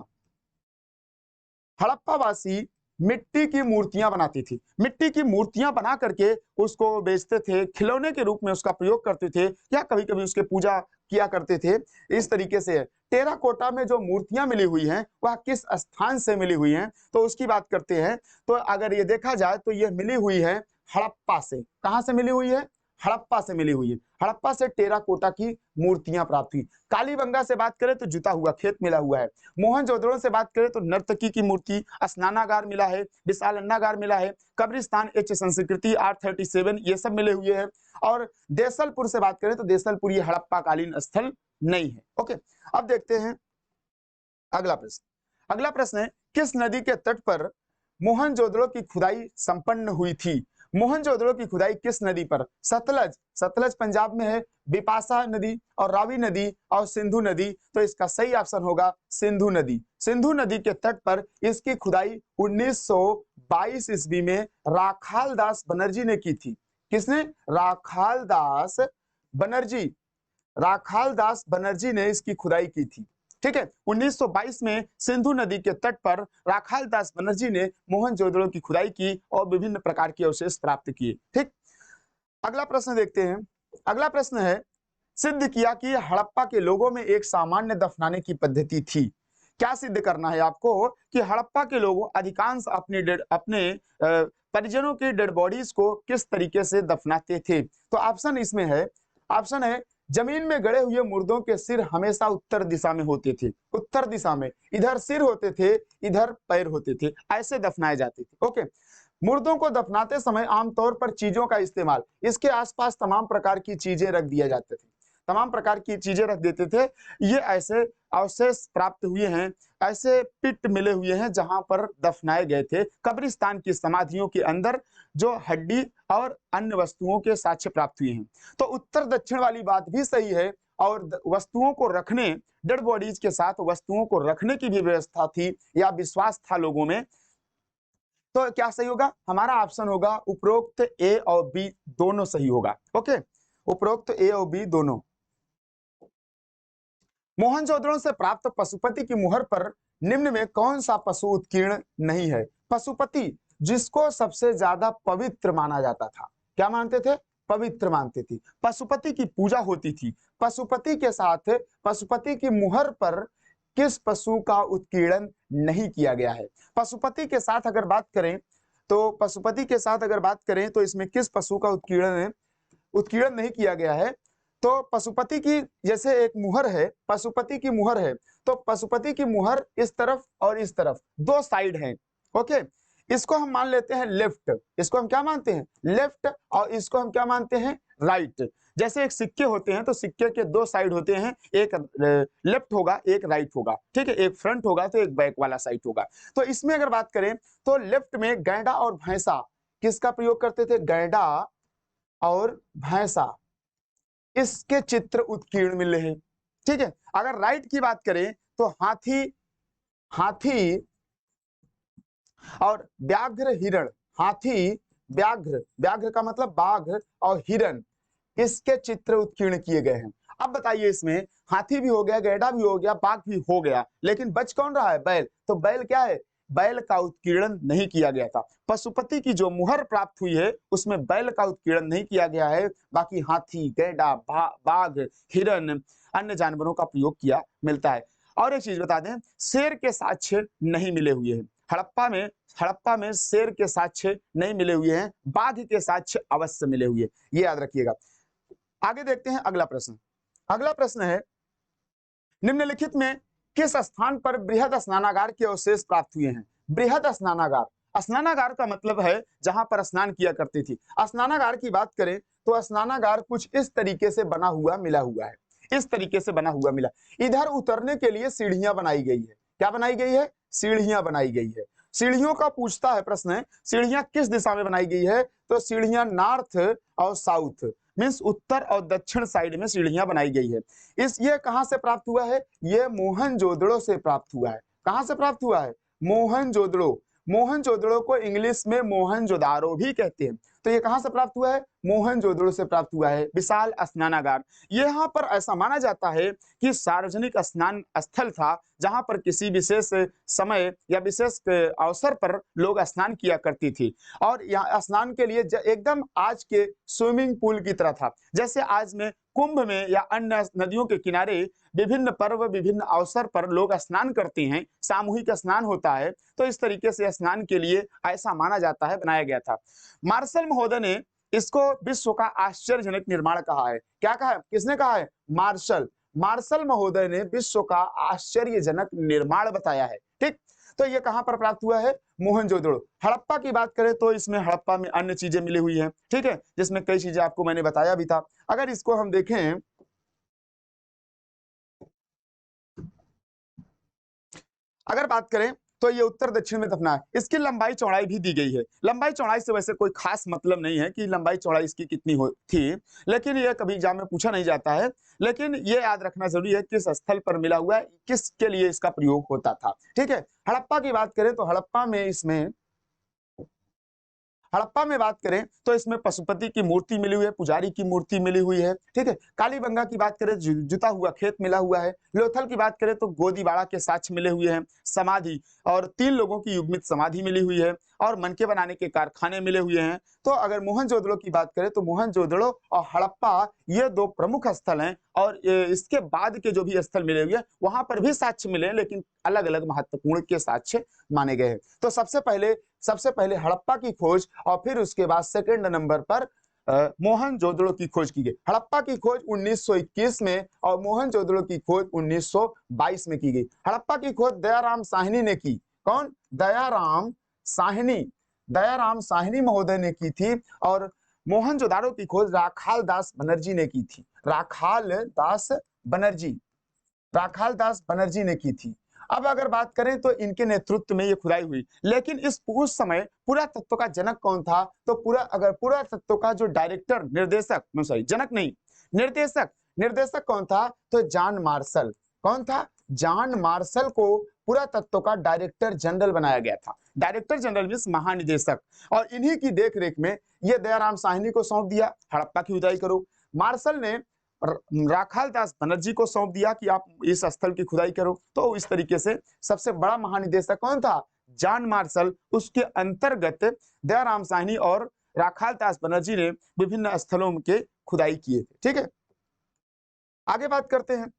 हड़प्पा वासी मिट्टी की मूर्तियां बनाती थी। मिट्टी की मूर्तियां बना करके उसको बेचते थे, खिलौने के रूप में उसका प्रयोग करते थे, या कभी कभी उसके पूजा किया करते थे। इस तरीके से टेराकोटा में जो मूर्तियां मिली हुई हैं वह किस स्थान से मिली हुई हैं, तो उसकी बात करते हैं। तो अगर ये देखा जाए तो यह मिली हुई है हड़प्पा से। कहां से मिली हुई है? हड़प्पा से मिली हुई है। हड़प्पा से टेराकोटा की मूर्तियां प्राप्त हुई। कालीबंगा से बात करें तो जुता हुआ खेत मिला हुआ है। मोहनजोदड़ो से बात करें तो नर्तकी की मूर्ति, स्नानागार मिला है, विशाल अन्नागार मिला है, कब्रिस्तान एच संस्कृति R37 ये सब मिले हुए हैं। और देसलपुर से बात करें तो देसलपुर ये हड़प्पा कालीन स्थल नहीं है। ओके, अब देखते हैं अगला प्रश्न। अगला प्रश्न है, किस नदी के तट पर मोहनजोदड़ो की खुदाई संपन्न हुई थी? मोहनजोदड़ो की खुदाई किस नदी पर? सतलज, सतलज पंजाब में है, बिपाशा नदी और रावी नदी और सिंधु नदी। तो इसका सही ऑप्शन होगा सिंधु नदी। सिंधु नदी के तट पर इसकी खुदाई 1922 ईस्वी में राखाल दास बनर्जी ने की थी। किसने? राखाल दास बनर्जी। राखाल दास बनर्जी ने इसकी खुदाई की थी। ठीक है, 1922 में सिंधु नदी के तट पर राखाल दास बनर्जी ने मोहनजोदड़ो की खुदाई की और विभिन्न प्रकार के अवशेष प्राप्त किए। ठीक, अगला प्रश्न देखते हैं। अगला प्रश्न है, सिद्ध किया कि हड़प्पा के लोगों में एक सामान्य दफनाने की पद्धति थी। क्या सिद्ध करना है आपको? कि हड़प्पा के लोगों अधिकांश अपने परिजनों की डेड बॉडीज को किस तरीके से दफनाते थे। तो ऑप्शन इसमें है, ऑप्शन है जमीन में गड़े हुए मुर्दों के सिर हमेशा उत्तर दिशा में होते थे। उत्तर दिशा में, इधर सिर होते थे, इधर पैर होते थे, ऐसे दफनाए जाते थे। ओके, मुर्दों को दफनाते समय आमतौर पर चीजों का इस्तेमाल, इसके आसपास तमाम प्रकार की चीजें रख दिया जाते थे, तमाम प्रकार की चीजें रख देते थे। ये ऐसे अवशेष प्राप्त हुए हैं, ऐसे पिट मिले हुए हैं जहां पर दफनाए गए थे। कब्रिस्तान की समाधियों के अंदर जो हड्डी और अन्य वस्तुओं के साक्ष्य प्राप्त हुए हैं। तो उत्तर दक्षिण वाली बात भी सही है, और वस्तुओं को रखने, डेड बॉडीज के साथ वस्तुओं को रखने की भी व्यवस्था थी या विश्वास था लोगों में। तो क्या सही होगा? हमारा ऑप्शन होगा उपरोक्त ए और बी दोनों सही होगा। ओके, उपरोक्त ए और बी दोनों। मोहनजोदड़ो से प्राप्त पशुपति की मुहर पर निम्न में कौन सा पशु उत्कीर्ण नहीं है? पशुपति जिसको सबसे ज्यादा पवित्र माना जाता था, क्या मानते थे? पवित्र मानते थे। पशुपति की पूजा होती थी। पशुपति के साथ पशुपति की मुहर पर किस पशु का उत्कीर्णन नहीं किया गया है? पशुपति के साथ अगर बात करें तो पशुपति के साथ अगर बात करें तो इसमें किस पशु का उत्कीर्णन नहीं किया गया है? तो पशुपति की जैसे एक मुहर है, पशुपति की मुहर है, तो पशुपति की मुहर इस तरफ और इस तरफ दो साइड हैं। ओके, इसको हम मान लेते हैं लेफ्ट, इसको हम क्या मानते हैं? लेफ्ट, और इसको हम क्या मानते हैं? राइट। जैसे एक सिक्के होते हैं तो सिक्के के दो साइड होते हैं, एक लेफ्ट होगा एक राइट होगा, ठीक है, एक फ्रंट होगा तो एक बैक वाला साइड होगा। तो इसमें अगर बात करें तो लेफ्ट में गैंडा और भैंसा किसका प्रयोग करते थे? गैंडा और भैंसा, इसके चित्र उत्कीर्ण मिले हैं। ठीक है, अगर राइट की बात करें तो हाथी और व्याघ्र हिरण, हाथी व्याघ्र का मतलब बाघ और हिरण, इसके चित्र उत्कीर्ण किए गए हैं। अब बताइए, इसमें हाथी भी हो गया, गैंडा भी हो गया, बाघ भी हो गया, लेकिन बच कौन रहा है? बैल। तो बैल क्या है? बैल का उत्कीर्णन नहीं किया गया था। पशुपति की जो मुहर प्राप्त हुई है उसमें बैल का उत्कीर्णन नहीं किया गया है, बाकी हाथी, गैंडा, बाघ, हिरण, अन्य जानवरों का प्रयोग किया मिलता है। और एक चीज बता दें, शेर के साक्ष्य नहीं मिले हुए हैं। हड़प्पा में शेर के साक्ष्य नहीं मिले हुए हैं, बाघ के साक्ष्य अवश्य मिले हुए हैं, ये याद रखिएगा। आगे देखते हैं अगला प्रश्न। अगला प्रश्न है, निम्नलिखित में किस स्थान पर बृहद स्नानागार के अवशेष प्राप्त हुए हैं? बृहद स्नानागार, स्नानागार का मतलब है जहां पर स्नान किया करती थी। स्नानागार की बात करें तो स्नानागार कुछ इस तरीके से बना हुआ मिला हुआ है, इस तरीके से बना हुआ मिला। इधर उतरने के लिए सीढ़ियां बनाई गई है। क्या बनाई गई है? सीढ़ियां बनाई गई है। सीढ़ियों का पूछता है प्रश्न, सीढ़ियां किस दिशा में बनाई गई है? तो सीढ़ियां नॉर्थ और साउथ, मीन्स उत्तर और दक्षिण साइड में सीढ़ियां बनाई गई है। ये कहां से प्राप्त हुआ है? ये मोहनजोदड़ो से प्राप्त हुआ है। कहां से प्राप्त हुआ है? मोहनजोदड़ो। मोहनजोदड़ो को इंग्लिश में मोहनजोदारो भी कहते हैं। तो ये कहां से प्राप्त हुआ है? मोहनजोदड़ो से प्राप्त हुआ है। विशाल स्नानागार, यहाँ पर ऐसा माना जाता है कि सार्वजनिक स्नान स्थल था जहां पर किसी विशेष समय या विशेष अवसर पर लोग स्नान किया करती थी। और यहाँ स्नान के लिए एकदम आज के स्विमिंग पूल की तरह था। जैसे आज में कुंभ में या अन्य नदियों के किनारे विभिन्न पर्व, विभिन्न अवसर पर लोग स्नान करते हैं, सामूहिक स्नान होता है, तो इस तरीके से स्नान के लिए ऐसा माना जाता है, बनाया गया था। मार्शल महोदय ने इसको विश्व का आश्चर्यजनक निर्माण कहा है। क्या कहा है? किसने कहा है? मार्शल महोदय ने विश्व का आश्चर्यजनक निर्माण बताया है। ठीक, तो ये कहां पर प्राप्त हुआ है? मोहनजोदड़ो। हड़प्पा की बात करें तो इसमें हड़प्पा में अन्य चीजें मिली हुई हैं, ठीक है, जिसमें कई चीजें आपको मैंने बताया भी था। अगर इसको हम देखें, अगर बात करें तो ये उत्तर दक्षिण में दफना है। इसकी लंबाई चौड़ाई भी दी गई है। लंबाई चौड़ाई से वैसे कोई खास मतलब नहीं है कि लंबाई चौड़ाई इसकी कितनी हो थी, लेकिन ये कभी एग्जाम में पूछा नहीं जाता है। लेकिन ये याद रखना जरूरी है किस स्थल पर मिला हुआ है, किसके लिए इसका प्रयोग होता था। ठीक है, हड़प्पा की बात करें तो हड़प्पा में बात करें तो इसमें पशुपति की मूर्ति मिली हुई है, पुजारी की मूर्ति मिली हुई है। ठीक है, कालीबंगा की बात करें जुता हुआ खेत मिला हुआ है। लोथल की बात करें तो गोदीबाड़ा के साक्ष्य मिले हुए हैं, समाधि और 3 लोगों की युग्मित समाधि मिली हुई है, और मनके बनाने के कारखाने मिले हुए हैं। तो अगर मोहनजोदड़ो की बात करें तो मोहनजोदड़ो और हड़प्पा ये 2 प्रमुख स्थल हैं, और इसके बाद के जो भी स्थल मिले हुए हैं वहां पर भी साक्ष्य मिले हैं, लेकिन अलग अलग महत्वपूर्ण के साक्ष्य माने गए हैं। तो सबसे पहले हड़प्पा की खोज, और फिर उसके बाद सेकंड नंबर पर मोहनजोदड़ो की खोज की गई। हड़प्पा की खोज 1921 में और मोहनजोदड़ो की खोज 1922 में की गई। हड़प्पा की खोज दयाराम साहनी ने की। कौन? दयाराम साहनी महोदय ने की थी, और मोहनजोदाड़ो की खोज राखाल दास बनर्जी ने की थी। राखाल दास बनर्जी ने की थी। अब अगर बात करें तो इनके नेतृत्व में ये खुदाई हुई, लेकिन उस समय पुरातत्व का जनक कौन था? तो पुरातत्व का जो डायरेक्टर, निर्देशक कौन था? तो जॉन मार्शल। कौन था? जॉन मार्शल को पुरातत्व का डायरेक्टर जनरल बनाया गया था। डायरेक्टर जनरल मींस महानिदेशक, और इन्हीं की देखरेख में ये दयाराम साहनी को सौंप दिया, हड़प्पा की खुदाई करो। मार्शल ने राखाल दास बनर्जी को सौंप दिया कि आप इस स्थल की खुदाई करो। तो इस तरीके से सबसे बड़ा महानिदेशक कौन था? John Marshall. उसके अंतर्गत दयाराम साहनी और राखाल दास बनर्जी ने विभिन्न स्थलों के खुदाई किए थे। ठीक है, आगे बात करते हैं।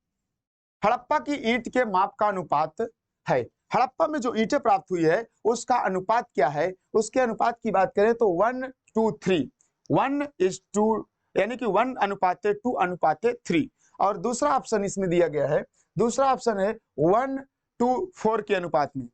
हड़प्पा की ईंट के माप का अनुपात है। हड़प्पा में जो ईंटें प्राप्त हुई है उसका अनुपात क्या है? उसके अनुपात की बात करें तो 1:3, 1:2, यानी कि 1:2:3। और दूसरा ऑप्शन इसमें दिया गया है, दूसरा ऑप्शन है 1:4 के अनुपात में,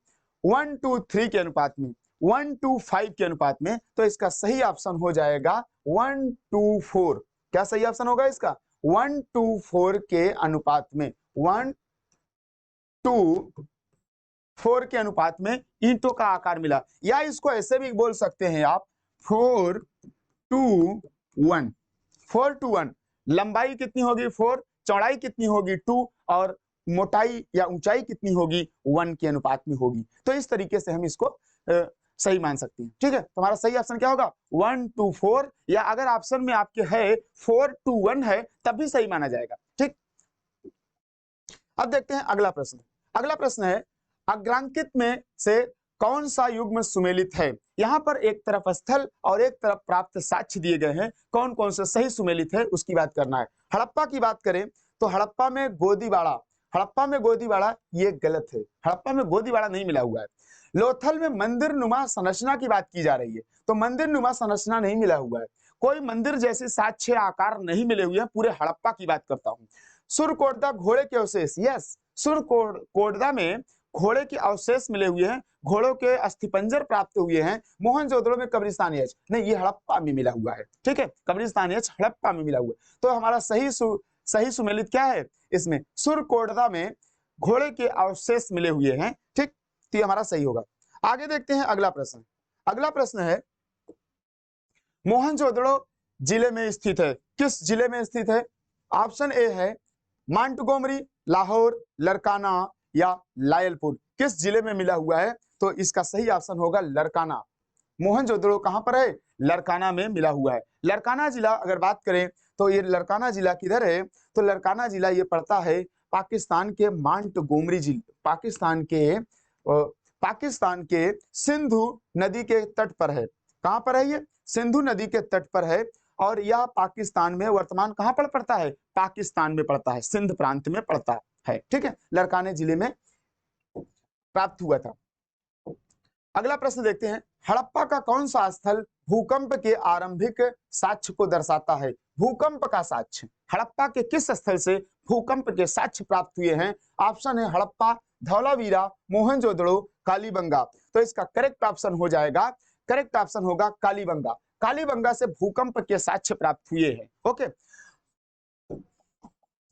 1:3 के अनुपात में, 1:5 के अनुपात में। तो इसका सही ऑप्शन हो जाएगा 1:4। क्या सही ऑप्शन होगा इसका? 1:4 के अनुपात में, 1:4 के अनुपात में ईंटों का आकार मिला। या इसको ऐसे भी बोल सकते हैं आप 4:1, 4:1। लंबाई कितनी होगी 4, चौड़ाई कितनी होगी 2, और मोटाई या ऊंचाई कितनी होगी 1 के अनुपात में होगी। तो इस तरीके से हम इसको सही मान सकते हैं। ठीक है, तुम्हारा सही ऑप्शन क्या होगा? 1:4, या अगर ऑप्शन में आपके है 4:1 है तब भी सही माना जाएगा। ठीक, अब देखते हैं अगला प्रश्न। अगला प्रश्न है, अग्रांकित में से कौन सा युग्म सुमेलित है? यहाँ पर एक तरफ स्थल और एक तरफ प्राप्त साक्ष्य दिए गए हैं, कौन कौन से सही सुमेलित है उसकी बात करना है। हड़प्पा की बात करें तो हड़प्पा में गोदीबाड़ा, हड़प्पा में गोदीबाड़ा ये गलत है, हड़प्पा में गोदीबाड़ा नहीं मिला हुआ है। लोथल में मंदिर नुमा संरचना की बात की जा रही है, तो मंदिर नुमा संरचना नहीं मिला हुआ है, कोई मंदिर जैसे साक्ष्य आकार नहीं मिले हुए हैं। पूरे हड़प्पा की बात करता हूँ। सुरकोटदा घोड़े के अवशेष, यस, सुरकोटदा में घोड़े के अवशेष मिले हुए हैं, घोड़ों के अस्थिपंजर प्राप्त हुए हैं। मोहनजोदड़ो में कब्रिस्तान एच नहीं, ये हड़प्पा में मिला हुआ है। ठीक है, कब्रिस्तान एच हड़प्पा में मिला हुआ है। तो हमारा सही सुमेलित क्या है इसमें? सुरकोटदा में घोड़े के अवशेष मिले हुए हैं। ठीक, तो ये हमारा सही होगा। आगे देखते हैं अगला प्रश्न। अगला प्रश्न है, मोहनजोदड़ो जिले में स्थित है, किस जिले में स्थित है? ऑप्शन ए है मांटगोमरी, लाहौर, लरकाना या लायलपुर। किस जिले में मिला हुआ है? तो इसका सही ऑप्शन होगा लरकाना। मोहनजोदड़ो कहां पर है? लरकाना में मिला हुआ है। लरकाना जिला अगर बात करें तो ये लरकाना जिला किधर है? तो लरकाना जिला ये पड़ता है पाकिस्तान के मांटगोमरी जिले, पाकिस्तान के सिंधु नदी के तट पर है। कहां पर है ये? सिंधु नदी के तट पर है, और यह पाकिस्तान में वर्तमान कहां पर पड़ता है? पाकिस्तान में पड़ता है, सिंध प्रांत में पड़ता है। ठीक है, लरकाने जिले में प्राप्त हुआ था। अगला प्रश्न देखते हैं, हड़प्पा का कौन सा स्थल भूकंप के आरंभिक साक्ष्य को दर्शाता है? भूकंप का साक्ष्य, हड़प्पा के किस स्थल से भूकंप के साक्ष्य प्राप्त हुए हैं? ऑप्शन है हड़प्पा, धौलावीरा, मोहनजोदड़ो, कालीबंगा। तो इसका करेक्ट ऑप्शन हो जाएगा, करेक्ट ऑप्शन होगा कालीबंगा। कालीबंगा से भूकंप के साक्ष्य प्राप्त हुए हैं। ओके,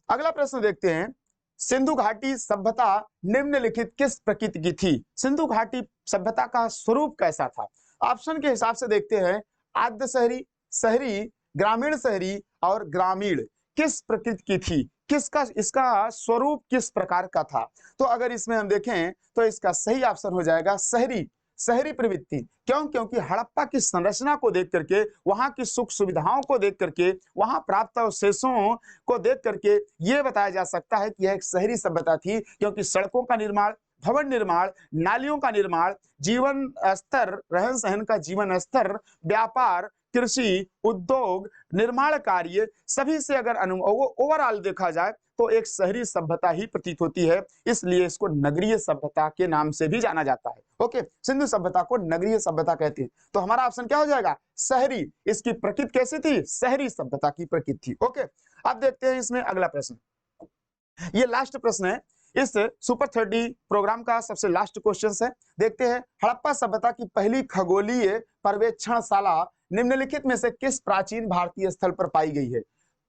अगला प्रश्न देखते हैं, सिंधु घाटी सभ्यता निम्नलिखित किस प्रकृति की थी? सिंधु घाटी सभ्यता का स्वरूप कैसा था? ऑप्शन के हिसाब से देखते हैं, आद्य शहरी, शहरी, ग्रामीण शहरी और ग्रामीण। किस प्रकृति की थी? किसका इसका स्वरूप किस प्रकार का था? तो अगर इसमें हम देखें तो इसका सही ऑप्शन हो जाएगा शहरी, शहरी प्रवृत्ति। क्यों? क्योंकि हड़प्पा की संरचना को देख करके, वहां की सुख सुविधाओं को देख करके, वहां प्राप्त अवशेषों को देख करके ये बताया जा सकता है कि यह एक शहरी सभ्यता थी, क्योंकि सड़कों का निर्माण, भवन निर्माण, नालियों का निर्माण, जीवन स्तर, रहन सहन का जीवन स्तर, व्यापार, कृषि, उद्योग, निर्माण कार्य, सभी से अगर ओवरऑल देखा जाए तो एक शहरी सभ्यता ही प्रतीत होती है। इसलिए इसको नगरीय सभ्यता के नाम से भी जाना जाता है। ओके, सिंधु सभ्यता को नगरीय सभ्यता कहते हैं। तो हमारा ऑप्शन क्या हो जाएगा? शहरी। इसकी प्रकृति कैसी थी? शहरी सभ्यता की प्रकृति थी। ओके, अब देखते हैं इसमें अगला प्रश्न। ये लास्ट प्रश्न है इस सुपर 30 प्रोग्राम का, सबसे लास्ट क्वेश्चन है। देखते हैं, हड़प्पा सभ्यता की पहली खगोलीय पर्यवेक्षणशाला निम्नलिखित में से किस प्राचीन भारतीय स्थल पर पाई गई है?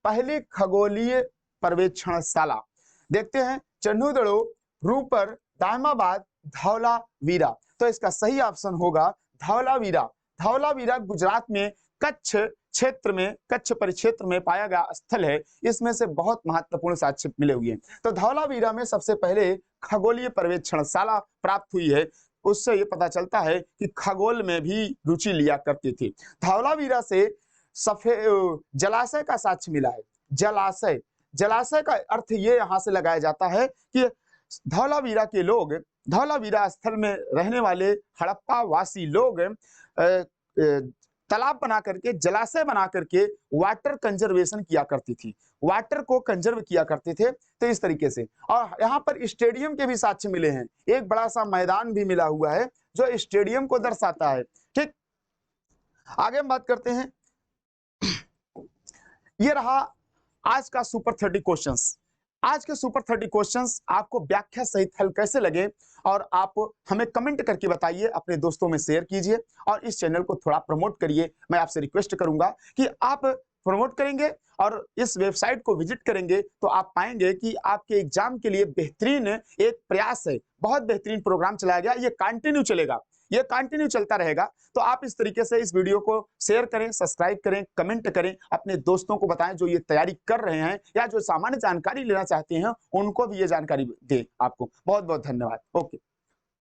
पहली खगोलीय पर्यवेक्षणशाला देखते हैं, चन्हूदड़ो, रूपर, दायमाबाद, धौलावीरा। तो इसका सही ऑप्शन होगा धौलावीरा। धौलावीरा गुजरात में कच्छ क्षेत्र में, कच्छ परिक्षेत्र में पाया गया स्थल है। इसमें से बहुत महत्वपूर्ण साक्ष्य मिले हुए हैं। तो धौलावीरा में सबसे पहले खगोलीय पर्यवेक्षणशाला प्राप्त हुई है। उससे ये पता चलता है कि खगोल में भी रुचि लिया करती थी। धौलावीरा से सफेद जलाशय का साक्ष्य मिला है। जलाशय, जलाशय का अर्थ ये यहाँ से लगाया जाता है कि धौलावीरा के लोग, धौलावीरा स्थल में रहने वाले हड़प्पा वासी लोग तालाब बना करके, जलाशय बना करके वाटर कंजर्वेशन किया करती थी, वाटर को कंजर्व किया करते थे। तो इस तरीके से, और यहाँ पर स्टेडियम के भी साक्ष्य मिले हैं। एक बड़ा सा मैदान भी मिला हुआ है जो स्टेडियम को दर्शाता है। ठीक, आगे हम बात करते हैं। ये रहा आज का सुपर 30 क्वेश्चंस। आज के सुपर 30 क्वेश्चंस आपको व्याख्या सहित हल कैसे लगे, और आप हमें कमेंट करके बताइए, अपने दोस्तों में शेयर कीजिए और इस चैनल को थोड़ा प्रमोट करिए। मैं आपसे रिक्वेस्ट करूंगा कि आप प्रमोट करेंगे और इस वेबसाइट को विजिट करेंगे तो आप पाएंगे कि आपके एग्जाम के लिए बेहतरीन एक प्रयास है, बहुत बेहतरीन प्रोग्राम चलाया गया। ये कंटिन्यू चलेगा, ये कंटिन्यू चलता रहेगा। तो आप इस तरीके से इस वीडियो को शेयर करें, सब्सक्राइब करें, कमेंट करें, अपने दोस्तों को बताएं जो ये तैयारी कर रहे हैं या जो सामान्य जानकारी लेना चाहते हैं, उनको भी ये जानकारी दें। आपको बहुत बहुत धन्यवाद। ओके।